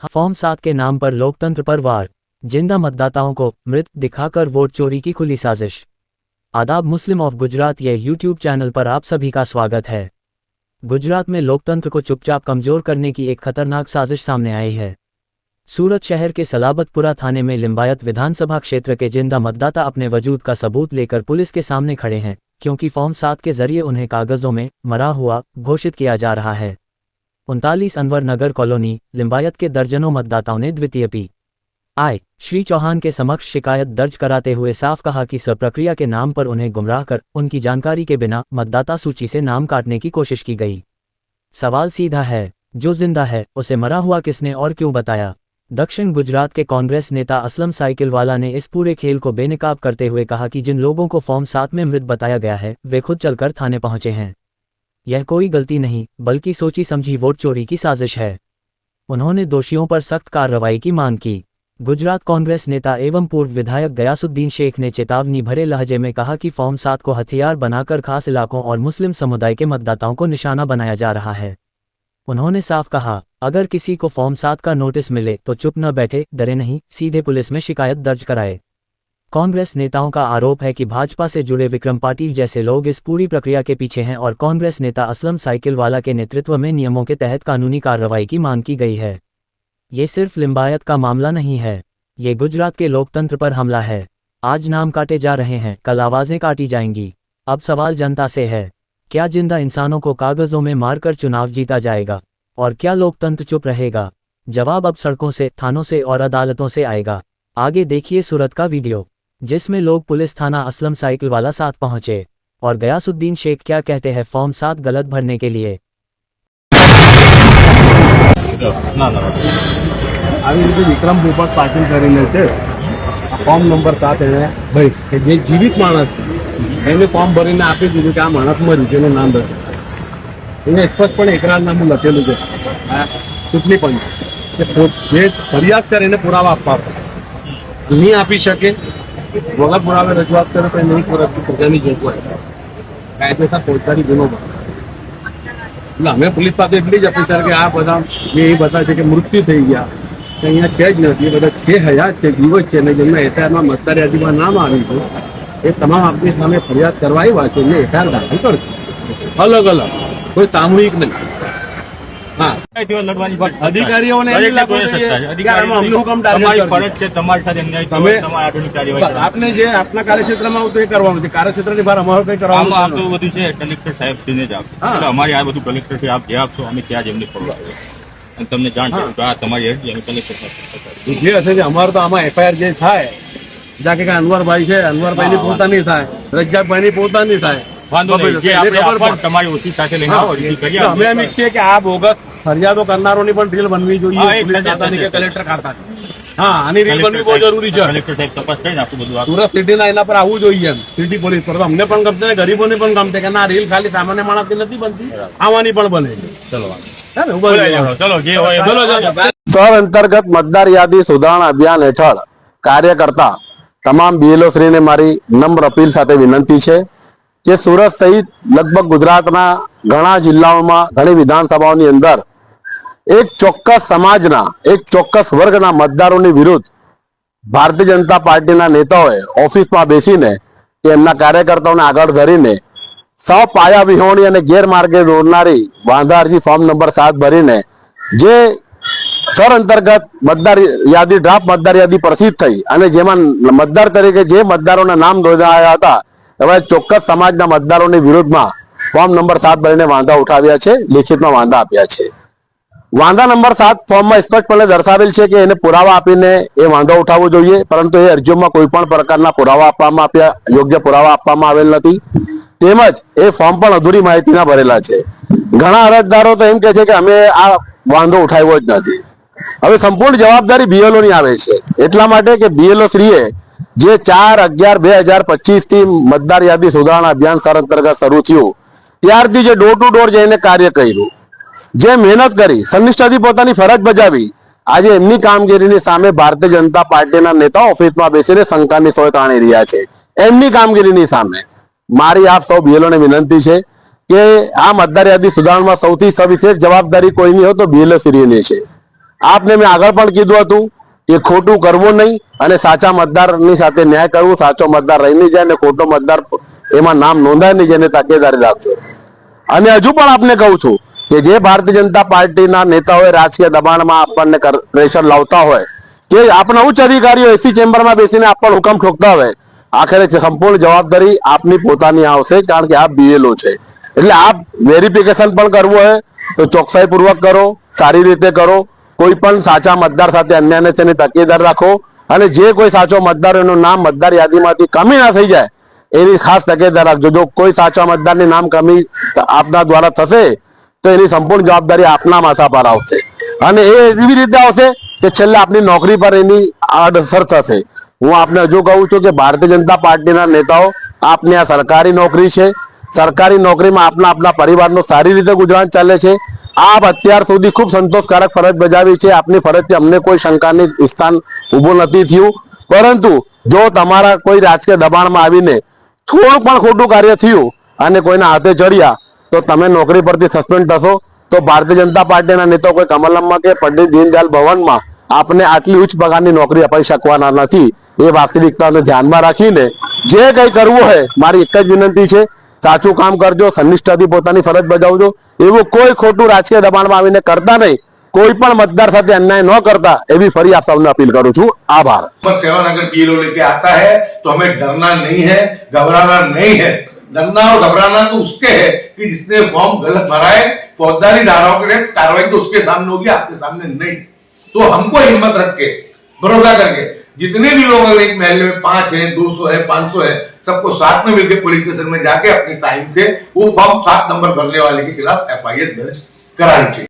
Form 7 के नाम पर लोकतंत्र पर वार, जिंदा मतदाताओं को मृत दिखाकर वोट चोरी की खुली साजिश। आदाब, मुस्लिम ऑफ गुजरात ये यूट्यूब चैनल पर आप सभी का स्वागत है। गुजरात में लोकतंत्र को चुपचाप कमजोर करने की एक खतरनाक साजिश सामने आई है। सूरत शहर के सलाबतपुरा थाने में लिंबायत विधानसभा क्षेत्र के जिंदा मतदाता अपने वजूद का सबूत लेकर पुलिस के सामने खड़े हैं, क्योंकि फॉर्म 7 के जरिए उन्हें कागजों में मरा हुआ घोषित किया जा रहा है। 39 अनवर नगर कॉलोनी लिंबायत के दर्जनों मतदाताओं ने द्वितीय पी.आई. श्री चौहान के समक्ष शिकायत दर्ज कराते हुए साफ कहा कि प्रक्रिया के नाम पर उन्हें गुमराह कर उनकी जानकारी के बिना मतदाता सूची से नाम काटने की कोशिश की गई। सवाल सीधा है, जो जिंदा है उसे मरा हुआ किसने और क्यों बताया? दक्षिण गुजरात के कांग्रेस नेता असलम साइकिलवाला ने इस पूरे खेल को बेनकाब करते हुए कहा कि जिन लोगों को फॉर्म 7 में मृत बताया गया है वे खुद चलकर थाने पहुंचे हैं। यह कोई गलती नहीं बल्कि सोची समझी वोट चोरी की साजिश है। उन्होंने दोषियों पर सख्त कार्रवाई की मांग की। गुजरात कांग्रेस नेता एवं पूर्व विधायक गयासुद्दीन शेख ने चेतावनी भरे लहजे में कहा कि फॉर्म 7 को हथियार बनाकर खास इलाकों और मुस्लिम समुदाय के मतदाताओं को निशाना बनाया जा रहा है। उन्होंने साफ कहा, अगर किसी को फॉर्म 7 का नोटिस मिले तो चुप न बैठे, डरे नहीं, सीधे पुलिस में शिकायत दर्ज कराए। कांग्रेस नेताओं का आरोप है कि भाजपा से जुड़े विक्रम पाटिल जैसे लोग इस पूरी प्रक्रिया के पीछे हैं और कांग्रेस नेता असलम साइकिलवाला के नेतृत्व में नियमों के तहत कानूनी कार्रवाई की मांग की गई है। ये सिर्फ लिंबायत का मामला नहीं है, ये गुजरात के लोकतंत्र पर हमला है। आज नाम काटे जा रहे हैं, कल आवाजें काटी जाएंगी। अब सवाल जनता से है, क्या जिंदा इंसानों को कागजों में मारकर चुनाव जीता जाएगा और क्या लोकतंत्र चुप रहेगा? जवाब अब सड़कों से, थानों से और अदालतों से आएगा। आगे देखिए सूरत का वीडियो, जिसमें लोग पुलिस थाना असलम साइकिलवाला साथ पहुंचे और गयासुद्दीन शेख क्या कहते हैं फॉर्म 7 गलत भरने के लिए। विक्रम भूपत पाटिल કરીને છે ફોર્મ નંબર 7 એને ભાઈ કે જે જીવિત માણસ એને ફોર્મ ભરીને આપી દીધું કે આ માણસ મર્યું જેનું નામ દર્જ એને સ્પષ્ટપણે એકરારનામું લખેલું છે ચૂંટણી પંચ કે જે ફરિયાદ કરે એને પુરાવા આપવા નહીં આપી શકે, વગર પુરાવે રજૂઆત કરે તો નહીં કરતી પ્રજાની જોગવાઈ કાયદેસર ફોજદારી ગુનો બને। એટલે અમે પોલીસ પાસે એટલી જ અપીલ કે આ બધા મેં એ બતાવે છે કે મૃત્યુ થઈ ગયા અહીંયા છે જ નથી, બધા 6000 છે જીવો છે ને જેમના એફઆઈઆરમાં મતદાર યાદીમાં નામ આવ્યું છે એ તમામ આપણી સામે ફરિયાદ કરવા આવ્યા છે એટલે એફઆઈઆર દાખલ કરશે, અલગ અલગ, કોઈ સામૂહિક નહીં। હા, અધિકારીઓને આપને જે આપના કાર્યક્ષેત્રમાં આવતું એ કરવાનું છે, કાર્યક્ષેત્રની બહાર અમારું કઈ કરવાનું બધું છે કલેક્ટર સાહેબ શ્રીને જ આપશે, અમારી આ બધું કલેક્ટર થી આપ જે આપશો અમે ત્યાં જ એમને ફરવા તમને જાણ કર્યું કે આ તમારી અરજી અમે કલેક્ટર જે હશે કે અમારું તો આમાં એફઆઈઆર જે થાય જાકે કે અનવરભાઈ છે, અનવરભાઈની પોતાની થાય, રજાકભાઈની પોતાની થાય, તમારી ઓછી સાથે લઈને અમે એમ ઈચ્છીએ કે આ બોગસ ફરિયાદો કરનારોની પણ રીલ બનવી જોઈએ કલેક્ટર ખાતાની। હા, આની રીલ બનવી બહુ જરૂરી છે। કલેક્ટર સાહેબ તપાસ કરીને આખું બધું સુરત સિટીના એના પર આવવું જોઈએ એમ, સિટી પોલીસ પર અમને પણ ગમશે ને ગરીબોને પણ ગમશે કે ના રીલ ખાલી સામાન્ય માણસથી નથી બનતી, આવવાની પણ બને છે। સર અંતર્ગત મતદાર યાદી સુધારણા અભિયાન હેઠળ કાર્ય કરતા તમામ બીએલઓ શ્રીને મારી નમ્ર અપીલ સાથે વિનંતી છે કે સુરત સહિત લગભગ ગુજરાતના ઘણા જિલ્લાઓમાં ઘણી વિધાનસભાઓની અંદર એક ચોક્કસ સમાજના એક ચોક્કસ વર્ગના મતદારોની વિરુદ્ધ ભારતીય જનતા પાર્ટીના નેતાઓએ ઓફિસમાં બેસીને કે એમના કાર્યકર્તાઓને આગળ ધરીને સૌ પાયા વિહોણી અને ગેરમાર્ગે દોરનારી વાંધા અરજી ફોર્મ નંબર 7 ભરીને જે સર અંતર્ગત મતદાર યાદી ડ્રાફ્ટ મતદાર યાદી પ્રસિદ્ધ થઈ અને જેમાં મતદાર તરીકે જે મતદારોના નામ નોંધાયા હતા એવા ચોક્કસ સમાજના મતદારોની વિરુદ્ધમાં ફોર્મ નંબર 7 ભરીને વાંધા ઉઠાવ્યા છે, લિખિતમાં વાંધા આપ્યા છે। વાંધા નંબર 7 ફોર્મમાં સ્પષ્ટપણે દર્શાવેલ છે કે એને પુરાવા આપીને એ વાંધો ઉઠાવવો જોઈએ, પરંતુ એ અરજીઓમાં કોઈ પણ પ્રકારના પુરાવા આપવામાં આપ્યા યોગ્ય પુરાવા આપવામાં આવેલ નથી, તેમજ એ ફોર્મ પણ અધૂરી માહિતીના ભરેલા છે। ઘણા અરજદારો તો એમ કહે છે કે અમે આ વાંધો ઉઠાવ્યો જ નથી। હવે સંપૂર્ણ જવાબદારી બીએલઓ ની આવે છે, એટલા માટે કે બીએલઓ શ્રીએ જે 4/11/2025 થી મતદાર યાદી સુધારણા અભિયાન સર અંતર્ગત શરૂ થયું ત્યારથી જે ડોર ટુ ડોર જઈને કાર્ય કર્યું, જે મહેનત કરી, સંનિષ્ઠાથી પોતાની ફરજ બજાવી, આજે એમની કામગીરીની સામે ભારતીય જનતા પાર્ટીના નેતાઓ ઓફિસમાં બેસીને શંકાની સોય તાણી રહ્યા છે। એમની કામગીરીની સામે મારી આપ સૌ બીએલઓ ને વિનંતી છે કે આ મતદાર યાદી સુધારણામાં સૌથી સવિશેષ જવાબદારી કોઈની હોય તો બીએલઓ શ્રીની છે। આપને મેં આગળ પણ કીધું હતું એ ખોટું કરવું નહીં અને સાચા મતદારની સાથે ન્યાય કરવું, સાચો મતદાર રહી નહીં જાય અને ખોટો મતદાર એમાં નામ નોંધાય નહીં, જેને તકેદારી રાખજો. અને હજુ પણ આપને કહું છું કે જે ભારતીય જનતા પાર્ટીના નેતાઓએ રાજકીય દબાણમાં આપણને પ્રેશર લાવતા હોય કે આપણા ઉચ્ચ અધિકારીઓ એસી ચેમ્બરમાં બેસીને આપણને હુકમ ઠોકતા હોય, આખરે સંપૂર્ણ જવાબદારી આપની પોતાની આવશે, કારણ કે આપ બીએલઓ છે. એટલે આપ વેરિફિકેશન પણ કરવું હોય તો ચોકસાઈપૂર્વક કરો, સારી રીતે કરો. કોઈ પણ સાચા મતદાર સાથે અન્યાયને તેની તકેદાર રાખો અને જે કોઈ સાચો મતદાર એનું નામ મતદાર યાદીમાંથી કમી ના થઈ જાય એની ખાસ તકેદાર રાખજો. જો કોઈ સાચા મતદારની નામ કમી આપના દ્વારા થશે તો એની સંપૂર્ણ જવાબદારી આપના માથા પર આવશે અને એ એવી રીતે આવશે કે છેલ્લે આપની નોકરી પર એની આડઅસર થશે. હું આપને હજુ કહું છું કે ભારતીય જનતા પાર્ટીના નેતાઓ, આપની આ સરકારી નોકરી છે, સરકારી નોકરીમાં આપના પરિવારનું સારી રીતે ગુજરાન ચાલે છે. આપ અત્યાર સુધી ખૂબ સંતોષકારક ફરજ બજાવી છે. આપની ફરજથી અમને કોઈ શંકાની સ્થાન ઊભું નથી થયું, પરંતુ જો તમારા કોઈ રાજકીય દબાણમાં આવીને થોડું પણ ખોટું કાર્ય થયું અને કોઈના હાથે ચડ્યા તો તમે નોકરી પરથી સસ્પેન્ડ થશો. તો ભારતીય જનતા પાર્ટીના નેતાઓ કોઈ કમલમમાં કે પંડિત દીનદયાળ ભવનમાં આપને આટલી ઉચ્ચ પગારની નોકરી અપાઈ શકવાના નથી. એ વાસ્તવિકતાને ધ્યાનમાં રાખીને જે કંઈ કરવું હોય, મારી એક જ વિનંતી છે, સાચું કામ કરજો, સનિષ્ઠાથી પોતાની ફરજ બજાવજો. એવું કોઈ ખોટું રાજકીય દબાણમાં આવીને કરતા નહીં, કોઈ પણ મતદાર સાથે અન્યાય ન કરતા એવી ફરી આપ સૌને અપીલ કરું છું. આભાર. नंबर 7 अगर बीएलओ लेके आता है तो हमें डरना नहीं है, घबराना नहीं है. डरना और घबराना तो उसके है कि जिसने फॉर्म गलत भरा है, फौजदारी धाराओं के तहत कार्रवाई तो उसके सामने होगी, आपके सामने नहीं. तो हमको हिम्मत रख के, भरोसा करके, जितने भी लोग अगर एक महल्ले में 5 है, 200 है, 500 है, सबको साथ में मिलकर पुलिस स्टेशन में जाके अपनी साइन से वो फॉर्म 7 नंबर भरने वाले के खिलाफ एफआईआर दर्ज करानी चाहिए.